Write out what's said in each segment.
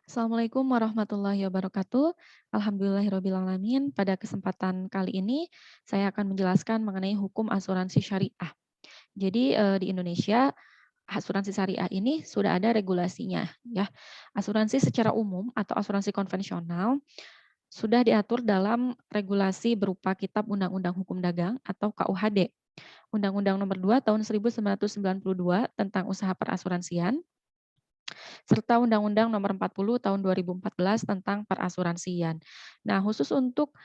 Assalamualaikum warahmatullahi wabarakatuh. Alhamdulillahirrabbilalamin. Pada kesempatan kali ini, saya akan menjelaskan mengenai hukum asuransi syariah. Jadi di Indonesia, asuransi syariah ini sudah ada regulasinya, ya. Asuransi secara umum atau asuransi konvensional sudah diatur dalam regulasi berupa Kitab Undang-Undang Hukum Dagang atau KUHD. Undang-Undang Nomor 2 Tahun 1992 tentang Usaha Perasuransian, serta Undang-Undang Nomor 40 Tahun 2014 tentang perasuransian. Nah, khusus untuk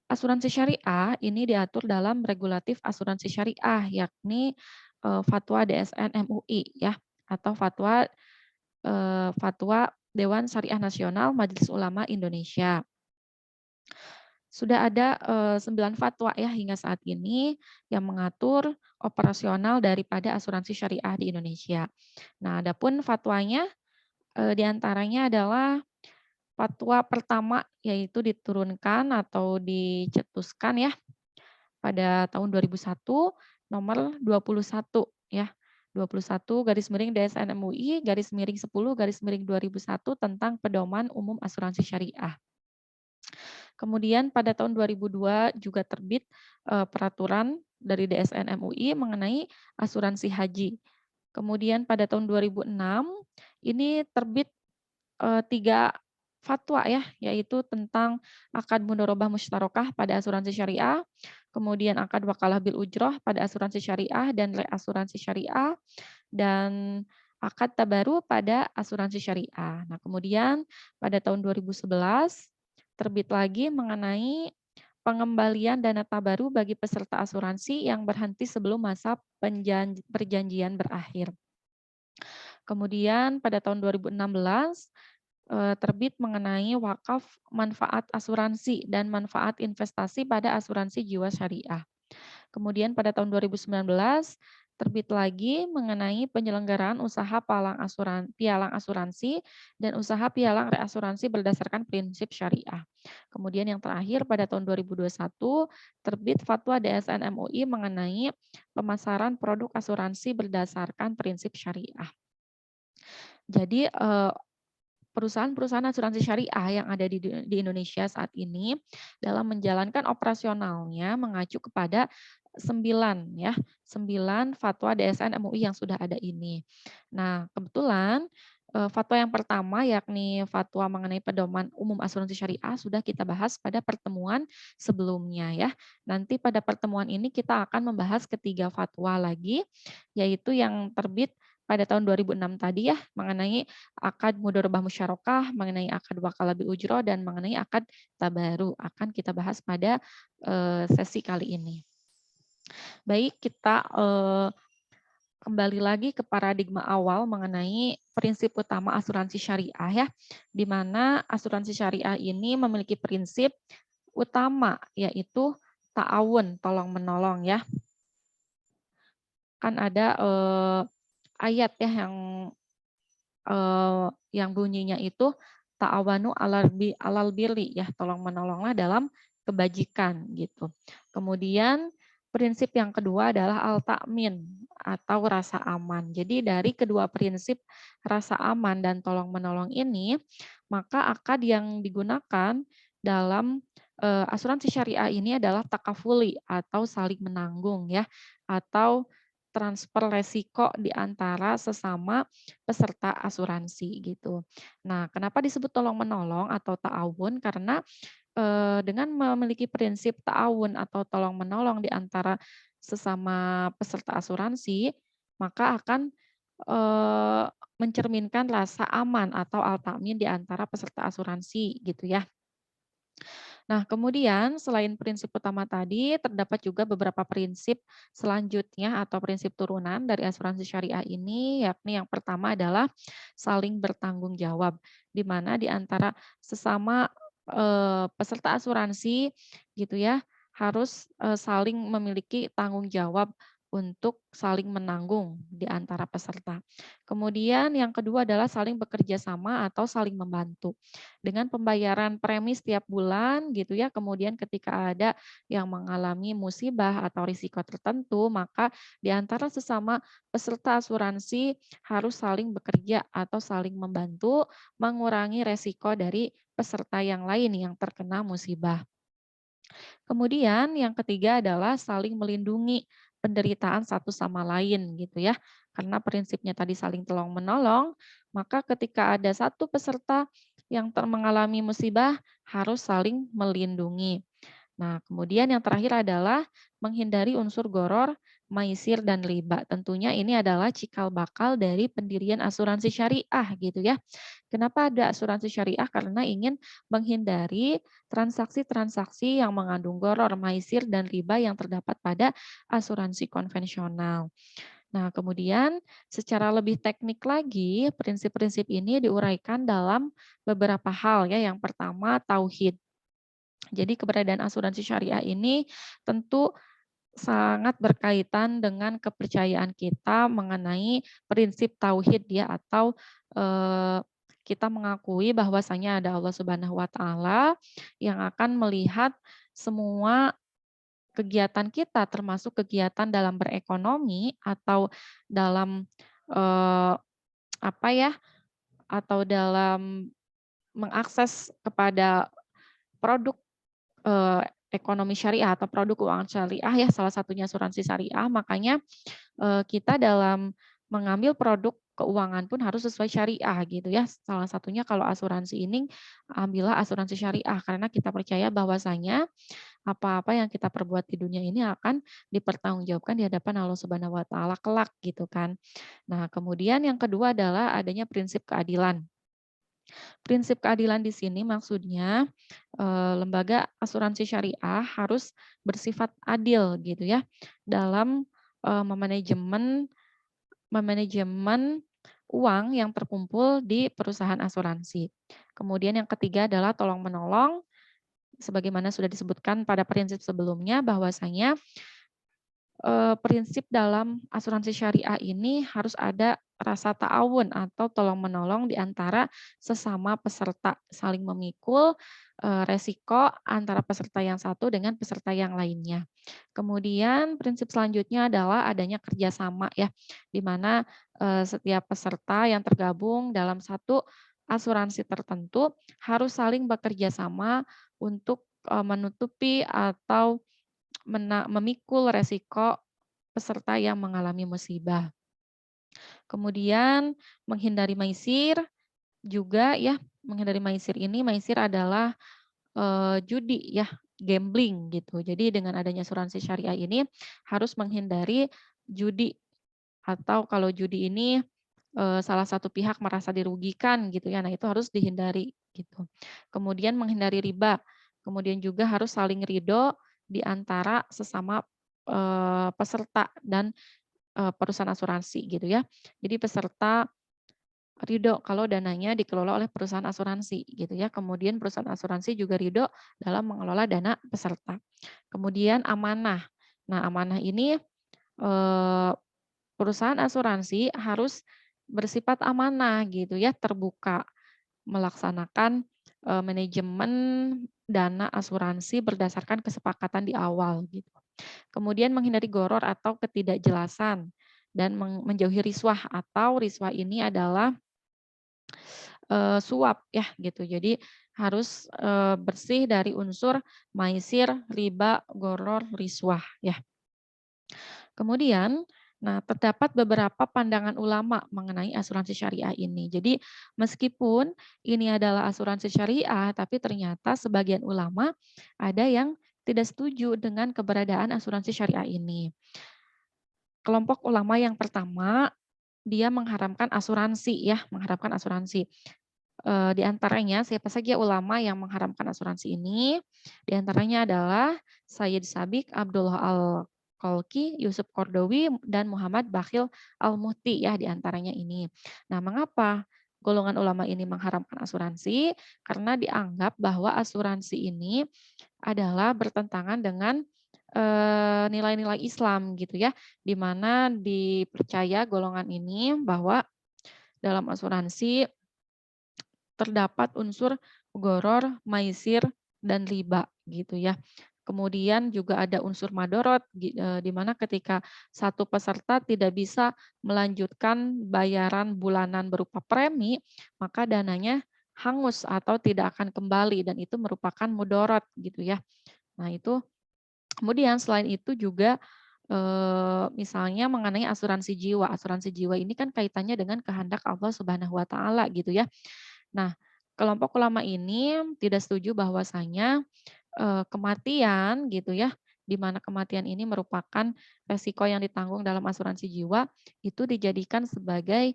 asuransi syariah ini diatur dalam regulatif asuransi syariah, yakni Fatwa DSN MUI ya, atau Fatwa Dewan Syariah Nasional Majelis Ulama Indonesia. Sudah ada 9 fatwa ya hingga saat ini yang mengatur operasional daripada asuransi syariah di Indonesia. Nah, adapun fatwanya di antaranya adalah fatwa pertama yaitu diturunkan atau dicetuskan ya pada tahun 2001 nomor 21 ya. 21 garis miring DSN MUI garis miring 10 garis miring 2001 tentang pedoman umum asuransi syariah. Kemudian pada tahun 2002 juga terbit peraturan dari DSN MUI mengenai asuransi haji. Kemudian pada tahun 2006 ini terbit 3 fatwa ya, yaitu tentang akad mudharabah musyarakah pada asuransi syariah, kemudian akad wakalah bil ujroh pada asuransi syariah dan reasuransi syariah, dan akad tabaru pada asuransi syariah. Nah, kemudian pada tahun 2011 terbit lagi mengenai pengembalian dana tabaru bagi peserta asuransi yang berhenti sebelum masa perjanjian berakhir. Kemudian pada tahun 2016 terbit mengenai wakaf manfaat asuransi dan manfaat investasi pada asuransi jiwa syariah. Kemudian pada tahun 2019 terbit lagi mengenai penyelenggaraan usaha pialang asuransi dan usaha pialang reasuransi berdasarkan prinsip syariah. Kemudian yang terakhir pada tahun 2021 terbit fatwa DSN MUI mengenai pemasaran produk asuransi berdasarkan prinsip syariah. Jadi perusahaan-perusahaan asuransi syariah yang ada di Indonesia saat ini dalam menjalankan operasionalnya mengacu kepada 9 ya, 9 fatwa DSN MUI yang sudah ada ini. Nah, kebetulan fatwa yang pertama yakni fatwa mengenai pedoman umum asuransi syariah sudah kita bahas pada pertemuan sebelumnya ya. Nanti pada pertemuan ini kita akan membahas ketiga fatwa lagi, yaitu yang terbit pada tahun 2006 tadi ya, mengenai akad mudharabah musyarakah, mengenai akad wakalah bil ujroh, dan mengenai akad tabaru akan kita bahas pada sesi kali ini. Baik, kita kembali lagi ke paradigma awal mengenai prinsip utama asuransi syariah ya, di mana asuransi syariah ini memiliki prinsip utama yaitu ta'awun, tolong menolong ya. Kan ada ayat ya yang bunyinya itu ta'awanu alal birri ya, tolong menolonglah dalam kebajikan gitu. Kemudian prinsip yang kedua adalah al-ta'min atau rasa aman. Jadi dari kedua prinsip rasa aman dan tolong menolong ini, maka akad yang digunakan dalam asuransi syariah ini adalah takafuli atau saling menanggung ya, atau transfer resiko di antara sesama peserta asuransi gitu. Nah, kenapa disebut tolong menolong atau ta'awun? Karena dengan memiliki prinsip ta'awun atau tolong menolong di antara sesama peserta asuransi, maka akan eh, mencerminkan rasa aman atau al-ta'min di antara peserta asuransi gitu ya. Nah, kemudian selain prinsip utama tadi, terdapat juga beberapa prinsip selanjutnya atau prinsip turunan dari asuransi syariah ini, yakni yang pertama adalah saling bertanggung jawab, di mana di antara sesama peserta asuransi gitu ya, harus saling memiliki tanggung jawab untuk saling menanggung di antara peserta. Kemudian yang kedua adalah saling bekerja sama atau saling membantu. Dengan pembayaran premi setiap bulan gitu ya, kemudian ketika ada yang mengalami musibah atau risiko tertentu, maka di antara sesama peserta asuransi harus saling bekerja atau saling membantu mengurangi resiko dari peserta yang lain yang terkena musibah. Kemudian yang ketiga adalah saling melindungi penderitaan satu sama lain gitu ya. Karena prinsipnya tadi saling tolong menolong, maka ketika ada satu peserta yang mengalami musibah harus saling melindungi. Nah, kemudian yang terakhir adalah menghindari unsur goror, maisir, dan riba. Tentunya ini adalah cikal bakal dari pendirian asuransi syariah gitu ya. Kenapa ada asuransi syariah? Karena ingin menghindari transaksi-transaksi yang mengandung goror, maisir, dan riba yang terdapat pada asuransi konvensional. Nah, kemudian secara lebih teknik lagi, prinsip-prinsip ini diuraikan dalam beberapa hal ya. Yang pertama, tauhid. Jadi keberadaan asuransi syariah ini tentu sangat berkaitan dengan kepercayaan kita mengenai prinsip tauhid ya atau kita mengakui bahwasanya ada Allah Subhanahu wa taala yang akan melihat semua kegiatan kita termasuk kegiatan dalam berekonomi atau dalam eee, apa ya, atau dalam mengakses kepada produk ekonomi syariah atau produk keuangan syariah ya, salah satunya asuransi syariah. Makanya, kita dalam mengambil produk keuangan pun harus sesuai syariah gitu ya. Salah satunya kalau asuransi ini, ambillah asuransi syariah karena kita percaya bahwasanya apa-apa yang kita perbuat di dunia ini akan dipertanggungjawabkan di hadapan Allah Subhanahu wa taala kelak gitu kan. Nah, kemudian yang kedua adalah adanya prinsip keadilan. Prinsip keadilan di sini maksudnya, lembaga asuransi syariah harus bersifat adil gitu ya, dalam, memanajemen memanajemen uang yang terkumpul di perusahaan asuransi. Kemudian yang ketiga adalah tolong-menolong, sebagaimana sudah disebutkan pada prinsip sebelumnya bahwasanya prinsip dalam asuransi syariah ini harus ada rasa ta'awun atau tolong-menolong di antara sesama peserta, saling memikul, resiko antara peserta yang satu dengan peserta yang lainnya. Kemudian prinsip selanjutnya adalah adanya kerjasama ya, di mana, setiap peserta yang tergabung dalam satu asuransi tertentu harus saling bekerja sama untuk, menutupi atau memikul resiko peserta yang mengalami musibah. Kemudian menghindari maisir juga ya, menghindari maisir ini, maisir adalah, judi ya, gambling gitu. Jadi dengan adanya asuransi syariah ini harus menghindari judi atau kalau judi ini, salah satu pihak merasa dirugikan gitu ya, nah itu harus dihindari gitu. Kemudian menghindari riba, kemudian juga harus saling ridho di antara sesama, peserta dan, perusahaan asuransi gitu ya. Jadi peserta ridho kalau dananya dikelola oleh perusahaan asuransi gitu ya. Kemudian perusahaan asuransi juga ridho dalam mengelola dana peserta. Kemudian amanah. Nah, amanah ini, eee, perusahaan asuransi harus bersifat amanah gitu ya, terbuka, melaksanakan, manajemen dana asuransi berdasarkan kesepakatan di awal gitu. Kemudian menghindari goror atau ketidakjelasan dan menjauhi riswah atau riswah ini adalah, suap ya gitu. Jadi harus, bersih dari unsur maisir, riba, goror, riswah ya. Kemudian, nah terdapat beberapa pandangan ulama mengenai asuransi syariah ini. Jadi meskipun ini adalah asuransi syariah, tapi ternyata sebagian ulama ada yang tidak setuju dengan keberadaan asuransi syariah ini. Kelompok ulama yang pertama, dia mengharamkan asuransi ya, mengharamkan asuransi. Di antaranya siapa saja ulama yang mengharamkan asuransi ini, di antaranya adalah Sayyid Sabiq, Abdullah Al-Qalki, Yusuf Qardawi, dan Muhammad Bakhil Al-Muhti ya di antaranya ini. Nah, mengapa golongan ulama ini mengharamkan asuransi? Karena dianggap bahwa asuransi ini adalah bertentangan dengan nilai-nilai Islam gitu ya, di mana dipercaya golongan ini bahwa dalam asuransi terdapat unsur gharar, maisir, dan riba gitu ya. Kemudian juga ada unsur madorot, di mana ketika satu peserta tidak bisa melanjutkan bayaran bulanan berupa premi, maka dananya hangus atau tidak akan kembali dan itu merupakan mudorot gitu ya. Nah itu kemudian selain itu juga, misalnya mengenai asuransi jiwa. Asuransi jiwa ini kan kaitannya dengan kehendak Allah Subhanahu wa taala gitu ya. Nah, kelompok ulama ini tidak setuju bahwasanya, kematian gitu ya, di mana kematian ini merupakan resiko yang ditanggung dalam asuransi jiwa, itu dijadikan sebagai,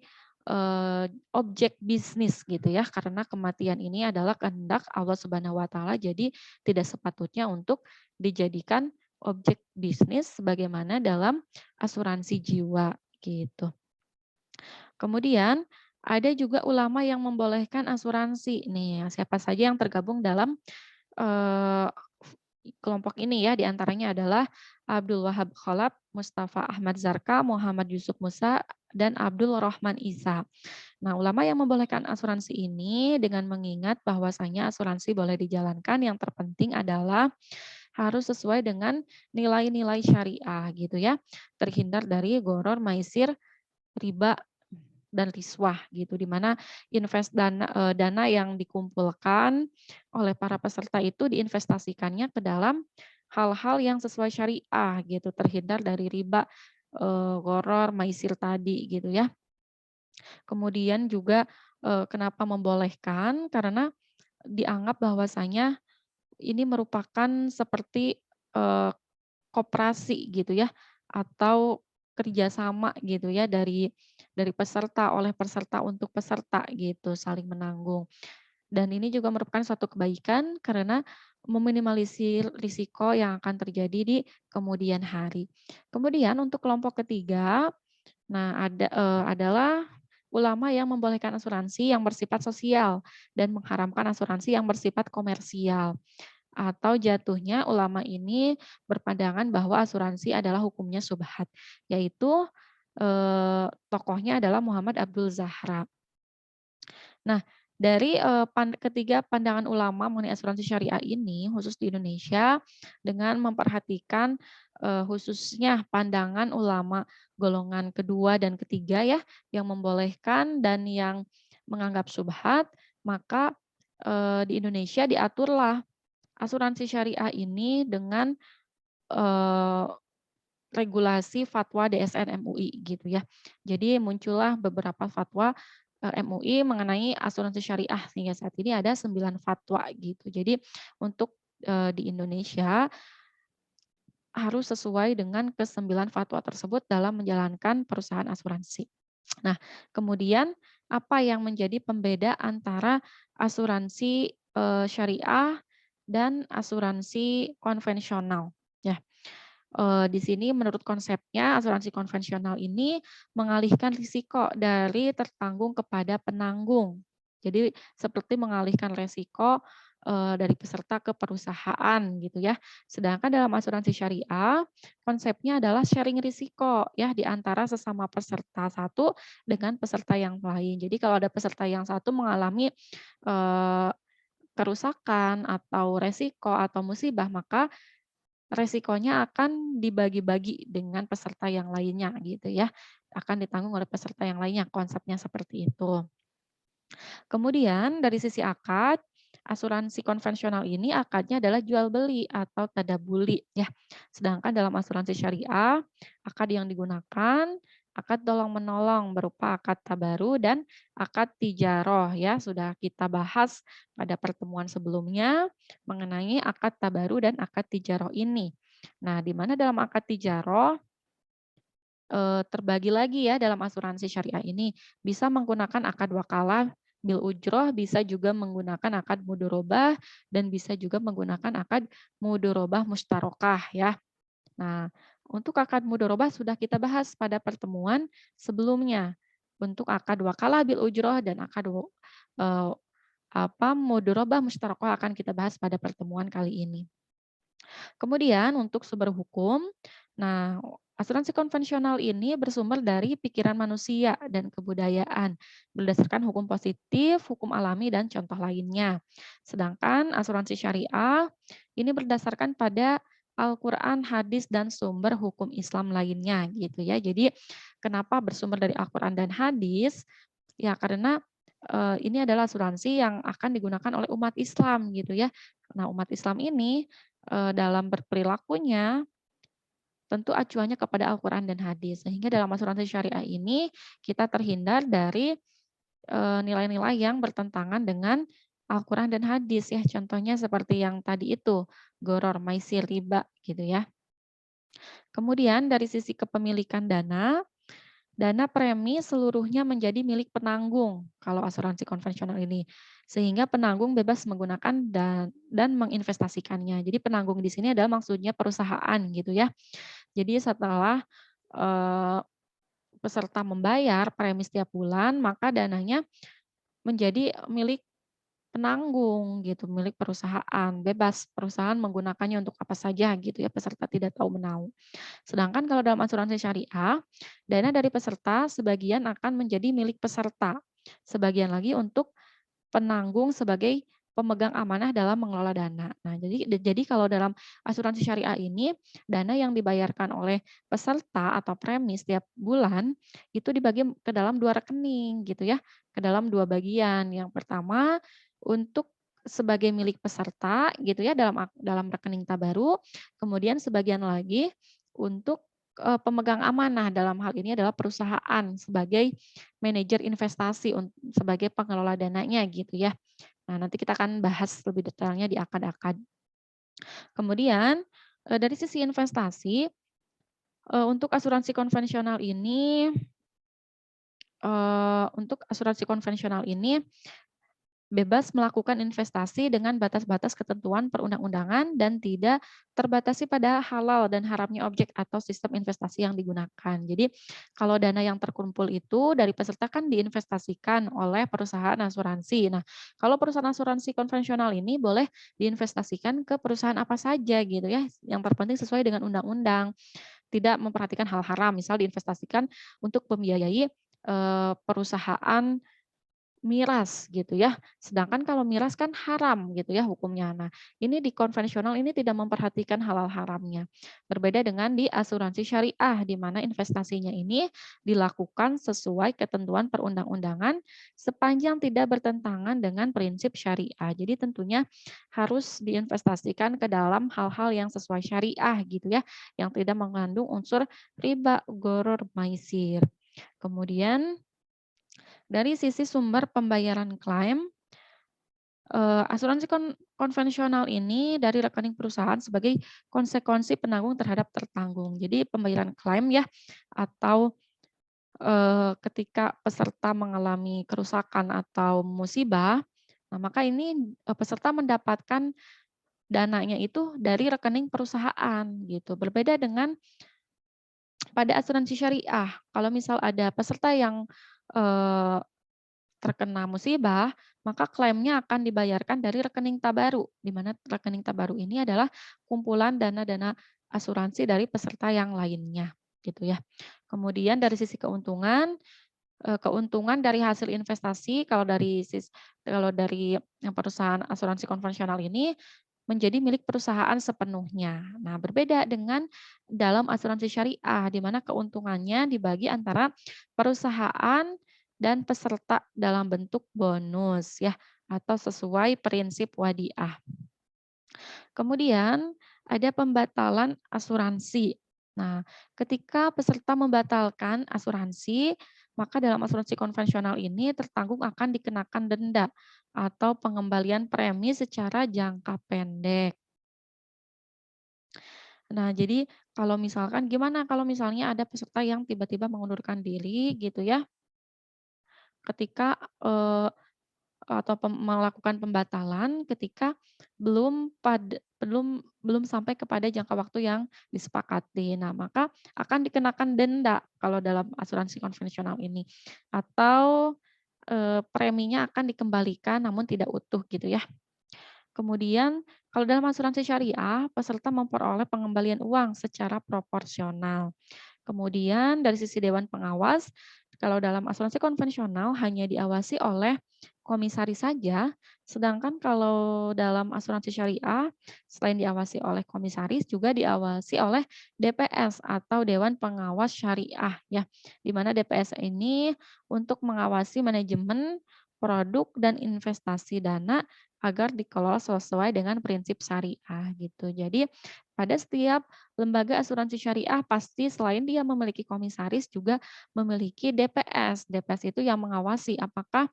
objek bisnis gitu ya, karena kematian ini adalah kehendak Allah Subhanahu wa taala, jadi tidak sepatutnya untuk dijadikan objek bisnis sebagaimana dalam asuransi jiwa, gitu. Kemudian ada juga ulama yang membolehkan asuransi nih, siapa saja yang tergabung dalam, eee, kelompok ini ya, di antaranya adalah Abdul Wahab Khalaf, Mustafa Ahmad Zarka, Muhammad Yusuf Musa, dan Abdul Rahman Isa. Nah, ulama yang membolehkan asuransi ini dengan mengingat bahwasanya asuransi boleh dijalankan, yang terpenting adalah harus sesuai dengan nilai-nilai syariah gitu ya, terhindar dari gharar, maisir, riba, dan riswah gitu, di mana dana yang dikumpulkan oleh para peserta itu diinvestasikannya ke dalam hal-hal yang sesuai syariah gitu, terhindar dari riba, gharar, maisir tadi gitu ya. Kemudian juga, kenapa membolehkan, karena dianggap bahwasanya ini merupakan seperti, eee, koperasi gitu ya, atau kerjasama gitu ya dari peserta, oleh peserta untuk peserta gitu, saling menanggung. Dan ini juga merupakan suatu kebaikan karena meminimalisir risiko yang akan terjadi di kemudian hari. Kemudian untuk kelompok ketiga, nah adalah ulama yang membolehkan asuransi yang bersifat sosial dan mengharamkan asuransi yang bersifat komersial. Atau jatuhnya ulama ini berpandangan bahwa asuransi adalah hukumnya subhat, yaitu, tokohnya adalah Muhammad Abdul Zahra. Nah, dari, ketiga pandangan ulama mengenai asuransi syariah ini, khusus di Indonesia, dengan memperhatikan, khususnya pandangan ulama golongan kedua dan ketiga ya, yang membolehkan dan yang menganggap syubhat, maka, di Indonesia diaturlah asuransi syariah ini dengan, eee, regulasi fatwa DSN MUI gitu ya. Jadi muncullah beberapa fatwa, MUI mengenai asuransi syariah sehingga saat ini ada 9 fatwa gitu. Jadi untuk, di Indonesia harus sesuai dengan ke-9 fatwa tersebut dalam menjalankan perusahaan asuransi. Nah, kemudian apa yang menjadi pembeda antara asuransi, syariah dan asuransi konvensional? Ya, di sini menurut konsepnya asuransi konvensional ini mengalihkan risiko dari tertanggung kepada penanggung. Jadi seperti mengalihkan resiko, dari peserta ke perusahaan gitu ya. Sedangkan dalam asuransi syariah, konsepnya adalah sharing risiko ya di antara sesama peserta satu dengan peserta yang lain. Jadi kalau ada peserta yang satu mengalami, eee, kerusakan atau resiko atau musibah, maka resikonya akan dibagi-bagi dengan peserta yang lainnya gitu ya, akan ditanggung oleh peserta yang lainnya, konsepnya seperti itu. Kemudian dari sisi akad, asuransi konvensional ini akadnya adalah jual beli atau tadabuli ya. Sedangkan dalam asuransi syariah, akad yang digunakan akad tolong menolong berupa akad tabaru dan akad tijaroh ya. Sudah kita bahas pada pertemuan sebelumnya mengenai akad tabaru dan akad tijaroh ini. Nah, di mana dalam akad tijaroh terbagi lagi ya dalam asuransi syariah ini, bisa menggunakan akad wakalah bil ujroh, bisa juga menggunakan akad mudorobah, dan bisa juga menggunakan akad mudorobah mustarokah ya. Nah, untuk akad mudorobah sudah kita bahas pada pertemuan sebelumnya. Untuk akad wakalah bil ujroh dan akad mudorobah mustarokah akan kita bahas pada pertemuan kali ini. Kemudian untuk sumber hukum, nah asuransi konvensional ini bersumber dari pikiran manusia dan kebudayaan berdasarkan hukum positif, hukum alami dan contoh lainnya. Sedangkan asuransi syariah ini berdasarkan pada Al-Quran, hadis, dan sumber hukum Islam lainnya gitu ya. Jadi kenapa bersumber dari Al-Quran dan hadis? Ya karena ini adalah asuransi yang akan digunakan oleh umat Islam gitu ya. Nah umat Islam ini dalam berperilakunya tentu acuannya kepada Al-Quran dan hadis. Sehingga dalam asuransi syariah ini kita terhindar dari nilai-nilai yang bertentangan dengan Al-Quran dan hadis ya. Contohnya seperti yang tadi itu, goror, maisir, riba gitu ya. Kemudian dari sisi kepemilikan dana, dana premi seluruhnya menjadi milik penanggung kalau asuransi konvensional ini. Sehingga penanggung bebas menggunakan dan menginvestasikannya. Jadi penanggung di sini adalah maksudnya perusahaan gitu ya. Jadi setelah eh, peserta membayar premi setiap bulan, maka dananya menjadi milik penanggung gitu, milik perusahaan. Bebas perusahaan menggunakannya untuk apa saja gitu ya, peserta tidak tahu menahu. Sedangkan kalau dalam asuransi syariah, dana dari peserta sebagian akan menjadi milik peserta. Sebagian lagi untuk penanggung sebagai pemegang amanah dalam mengelola dana. Nah, jadi kalau dalam asuransi syariah ini, dana yang dibayarkan oleh peserta atau premi setiap bulan itu dibagi ke dalam 2 rekening gitu ya, ke dalam 2 bagian. Yang pertama untuk sebagai milik peserta gitu ya dalam rekening Tabaru, kemudian sebagian lagi untuk pemegang amanah, dalam hal ini adalah perusahaan sebagai manajer investasi sebagai pengelola dananya gitu ya. Nah, nanti kita akan bahas lebih detailnya di akad-akad. Kemudian dari sisi investasi, untuk asuransi konvensional ini untuk asuransi konvensional ini bebas melakukan investasi dengan batas-batas ketentuan perundang-undangan dan tidak terbatasi pada halal dan haramnya objek atau sistem investasi yang digunakan. Jadi kalau dana yang terkumpul itu dari peserta kan diinvestasikan oleh perusahaan asuransi. Nah, kalau perusahaan asuransi konvensional ini boleh diinvestasikan ke perusahaan apa saja gitu ya, yang terpenting sesuai dengan undang-undang, tidak memperhatikan hal haram, misal diinvestasikan untuk membiayai perusahaan miras gitu ya. Sedangkan kalau miras kan haram gitu ya hukumnya. Nah, ini di konvensional ini tidak memperhatikan halal haramnya. Berbeda dengan di asuransi syariah di mana investasinya ini dilakukan sesuai ketentuan perundang-undangan sepanjang tidak bertentangan dengan prinsip syariah. Jadi tentunya harus diinvestasikan ke dalam hal-hal yang sesuai syariah gitu ya, yang tidak mengandung unsur riba, goror, maisir. Kemudian dari sisi sumber pembayaran klaim, asuransi konvensional ini dari rekening perusahaan sebagai konsekuensi penanggung terhadap tertanggung. Jadi pembayaran klaim ya atau, ketika peserta mengalami kerusakan atau musibah, nah maka ini, peserta mendapatkan dananya itu dari rekening perusahaan gitu. Berbeda dengan pada asuransi syariah, kalau misal ada peserta yang, eee terkena musibah, maka klaimnya akan dibayarkan dari rekening Tabaru, di mana rekening Tabaru ini adalah kumpulan dana-dana asuransi dari peserta yang lainnya, gitu ya. Kemudian dari sisi keuntungan, keuntungan dari hasil investasi kalau dari yang perusahaan asuransi konvensional ini menjadi milik perusahaan sepenuhnya. Nah, berbeda dengan dalam asuransi syariah, di mana keuntungannya dibagi antara perusahaan dan peserta dalam bentuk bonus ya, atau sesuai prinsip wadiah. Kemudian ada pembatalan asuransi. Nah, ketika peserta membatalkan asuransi, maka dalam asuransi konvensional ini tertanggung akan dikenakan denda atau pengembalian premi secara jangka pendek. Nah, jadi kalau misalkan gimana kalau misalnya ada peserta yang tiba-tiba mengundurkan diri gitu ya, ketika atau melakukan pembatalan ketika belum sampai kepada jangka waktu yang disepakati. Nah, maka akan dikenakan denda kalau dalam asuransi konvensional ini atau preminya akan dikembalikan namun tidak utuh gitu ya. Kemudian kalau dalam asuransi syariah, peserta memperoleh pengembalian uang secara proporsional. Kemudian dari sisi dewan pengawas, kalau dalam asuransi konvensional hanya diawasi oleh komisaris saja, sedangkan kalau dalam asuransi syariah selain diawasi oleh komisaris juga diawasi oleh DPS atau Dewan Pengawas Syariah ya. Di mana DPS ini untuk mengawasi manajemen produk dan investasi dana agar dikelola sesuai dengan prinsip syariah gitu. Jadi pada setiap lembaga asuransi syariah pasti selain dia memiliki komisaris juga memiliki DPS. DPS itu yang mengawasi apakah,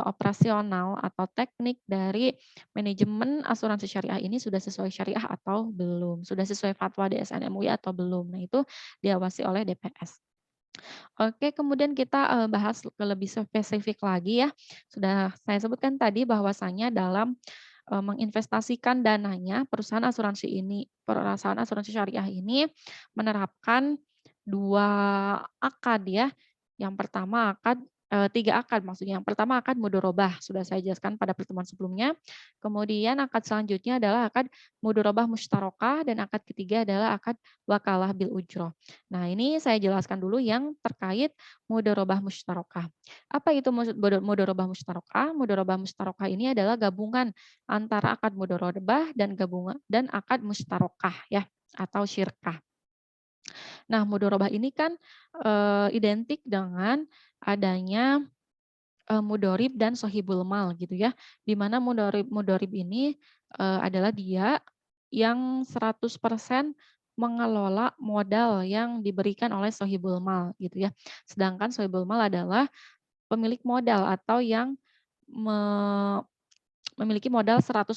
operasional atau teknik dari manajemen asuransi syariah ini sudah sesuai syariah atau belum, sudah sesuai fatwa DSN MUI atau belum. Nah itu diawasi oleh DPS. Oke, kemudian kita, bahas lebih spesifik lagi ya. Sudah saya sebutkan tadi bahwasanya dalam, menginvestasikan dananya perusahaan asuransi syariah ini menerapkan 2 akad ya. Yang pertama 3 akad maksudnya. Yang pertama akad mudharabah, sudah saya jelaskan pada pertemuan sebelumnya. Kemudian akad selanjutnya adalah akad mudharabah mustarakah dan akad ketiga adalah akad wakalah bil ujroh. Nah, ini saya jelaskan dulu yang terkait mudharabah mustarakah. Apa itu mudharabah mustarakah? Mudharabah mustarakah ini adalah gabungan antara akad mudharabah dan akad mustarakah ya atau syirkah. Nah, mudharabah ini kan identik dengan adanya mudharib dan sohibul mal gitu ya. Di mana mudharib ini adalah dia yang 100% mengelola modal yang diberikan oleh sohibul mal gitu ya. Sedangkan sohibul mal adalah pemilik modal atau yang me memiliki modal 100%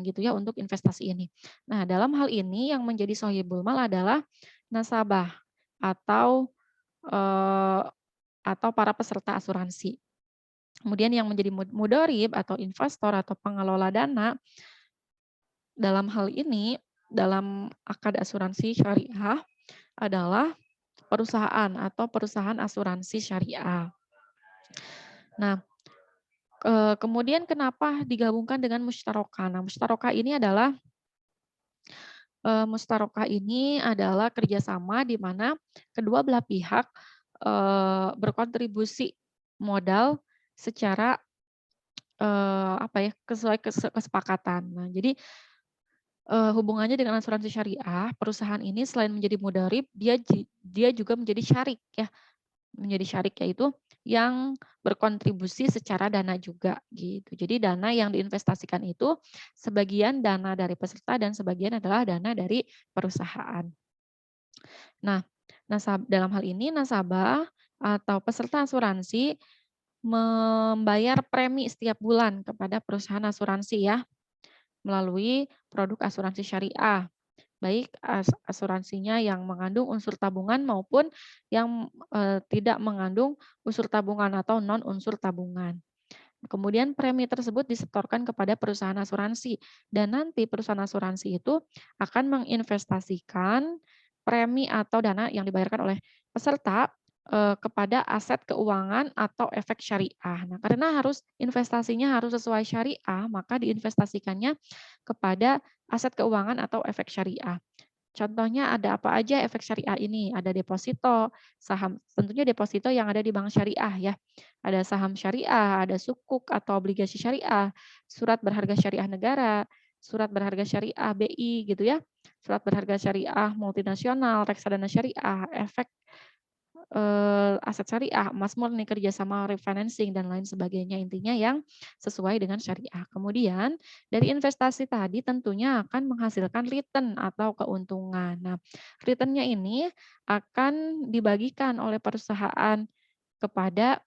gitu ya untuk investasi ini. Nah, dalam hal ini yang menjadi sohibul mal adalah nasabah atau eee, atau para peserta asuransi. Kemudian yang menjadi mudharib atau investor atau pengelola dana dalam hal ini, dalam akad asuransi syariah adalah perusahaan atau perusahaan asuransi syariah. Nah, kemudian kenapa digabungkan dengan musyarakah? Nah, musyarakah ini adalah kerjasama di mana kedua belah pihak berkontribusi modal secara apa ya, sesuai kesepakatan. Nah, jadi, hubungannya dengan asuransi syariah, perusahaan ini selain menjadi mudharib, dia juga menjadi syarik ya, menjadi syarik yaitu yang berkontribusi secara dana juga gitu. Jadi dana yang diinvestasikan itu sebagian dana dari peserta dan sebagian adalah dana dari perusahaan. Nah, dalam hal ini nasabah atau peserta asuransi membayar premi setiap bulan kepada perusahaan asuransi ya, melalui produk asuransi syariah. Baik asuransinya yang mengandung unsur tabungan maupun yang, tidak mengandung unsur tabungan atau non unsur tabungan. Kemudian premi tersebut disetorkan kepada perusahaan asuransi dan nanti perusahaan asuransi itu akan menginvestasikan premi atau dana yang dibayarkan oleh peserta kepada aset keuangan atau efek syariah. Nah, karena investasinya harus sesuai syariah, maka diinvestasikannya kepada aset keuangan atau efek syariah. Contohnya ada apa aja efek syariah ini? Ada deposito, saham, tentunya deposito yang ada di bank syariah ya. Ada saham syariah, ada sukuk atau obligasi syariah, surat berharga syariah negara, surat berharga syariah BI gitu ya, surat berharga syariah multinasional, reksadana syariah, efek aset syariah, emas murni, kerjasama refinancing, dan lain sebagainya. Intinya yang sesuai dengan syariah. Kemudian dari investasi tadi tentunya akan menghasilkan return atau keuntungan. Nah, returnnya ini akan dibagikan oleh perusahaan kepada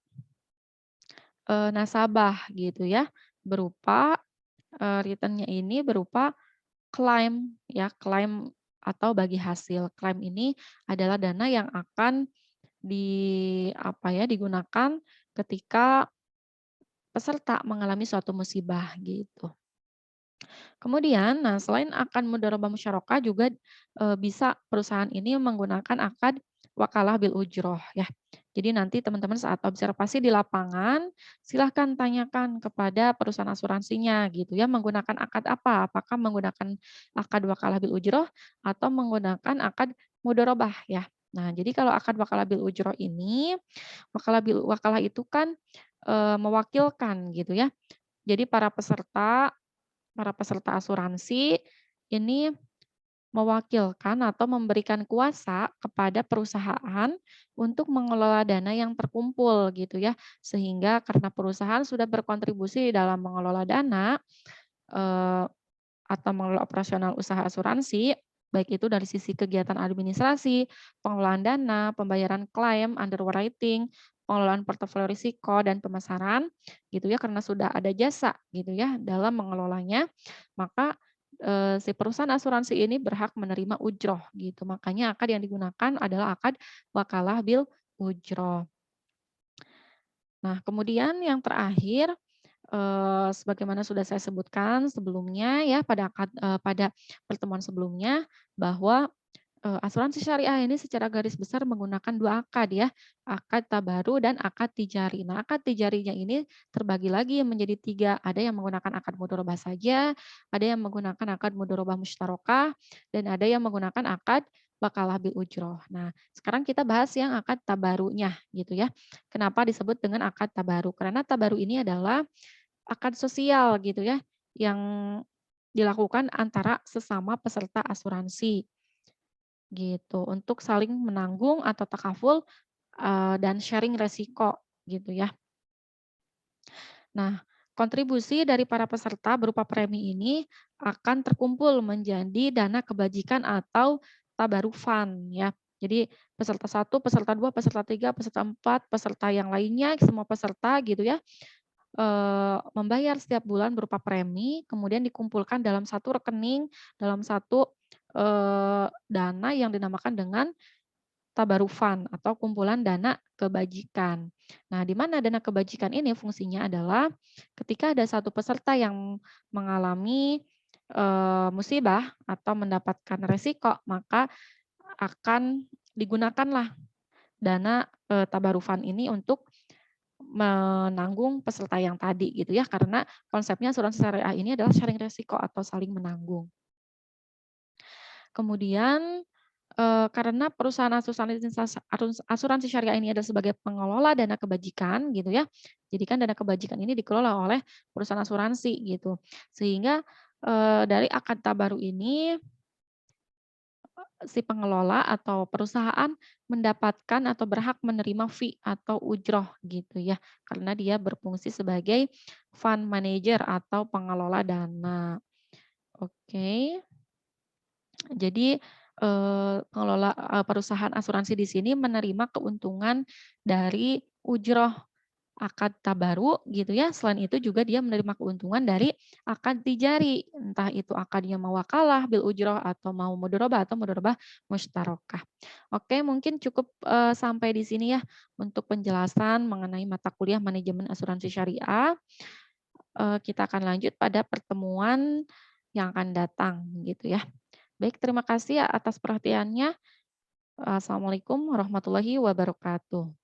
nasabah gitu ya, berupa returnnya ini berupa klaim ya, klaim atau bagi hasil. Klaim ini adalah dana yang akan digunakan ketika peserta mengalami suatu musibah gitu. Kemudian, selain akan mudharabah musyarakah juga bisa perusahaan ini menggunakan akad wakalah bil ujroh ya. Jadi nanti teman-teman saat observasi di lapangan, silahkan tanyakan kepada perusahaan asuransinya gitu ya, menggunakan akad apa? Apakah menggunakan akad wakalah bil ujroh atau menggunakan akad mudorobah ya. Nah, jadi kalau akad wakalah bil ujroh ini, wakalah itu kan mewakilkan gitu ya. Jadi para peserta asuransi ini mewakilkan atau memberikan kuasa kepada perusahaan untuk mengelola dana yang terkumpul gitu ya. Sehingga karena perusahaan sudah berkontribusi dalam mengelola dana, eee, atau mengelola operasional usaha asuransi, baik itu dari sisi kegiatan administrasi, pengelolaan dana, pembayaran klaim, underwriting, pengelolaan portofolio risiko, dan pemasaran, gitu ya, karena sudah ada jasa gitu ya dalam mengelolanya, maka si perusahaan asuransi ini berhak menerima ujroh gitu. Makanya akad yang digunakan adalah akad wakalah bil ujroh. Nah, kemudian yang terakhir, sebagaimana sudah saya sebutkan sebelumnya ya pada pertemuan sebelumnya bahwa asuransi syariah ini secara garis besar menggunakan 2 akad ya, akad tabaru dan akad tijari. Nah, akad tijarinya ini terbagi lagi menjadi 3, ada yang menggunakan akad mudharabah saja, ada yang menggunakan akad mudharabah musyarakah, dan ada yang menggunakan akad wakalah bil ujroh. Nah, sekarang kita bahas yang akad tabarunya gitu ya. Kenapa disebut dengan akad tabaru? Karena tabaru ini adalah akad sosial gitu ya, yang dilakukan antara sesama peserta asuransi. Gitu, untuk saling menanggung atau takaful, dan sharing resiko gitu ya. Nah, kontribusi dari para peserta berupa premi ini akan terkumpul menjadi dana kebajikan atau tabarufan ya. Jadi peserta 1, peserta 2, peserta 3, peserta 4, peserta yang lainnya, semua peserta gitu ya, membayar setiap bulan berupa premi, kemudian dikumpulkan dalam satu rekening, dalam satu, dana yang dinamakan dengan tabarufan atau kumpulan dana kebajikan. Nah, di mana dana kebajikan ini fungsinya adalah ketika ada satu peserta yang mengalami, musibah atau mendapatkan resiko, maka akan digunakanlah dana, tabarufan ini untuk menanggung peserta yang tadi gitu ya, karena konsepnya asuransi syariah ini adalah sharing resiko atau saling menanggung. Kemudian, karena perusahaan asuransi syariah ini adalah sebagai pengelola dana kebajikan gitu ya, jadi kan dana kebajikan ini dikelola oleh perusahaan asuransi gitu. Sehingga, dari akad tabaru ini, si pengelola atau perusahaan mendapatkan atau berhak menerima fee atau ujroh gitu ya, karena dia berfungsi sebagai fund manager atau pengelola dana. Oke. Jadi, perusahaan asuransi di sini menerima keuntungan dari ujroh akad tabaru gitu ya, selain itu juga dia menerima keuntungan dari akad tijari, entah itu akadnya mawakalah, bil ujroh, atau mau mudharabah atau mudharabah musytarakah. Oke, mungkin cukup, sampai di sini ya untuk penjelasan mengenai mata kuliah manajemen asuransi syariah. Kita akan lanjut pada pertemuan yang akan datang gitu ya. Baik, terima kasih ya atas perhatiannya. Assalamualaikum warahmatullahi wabarakatuh.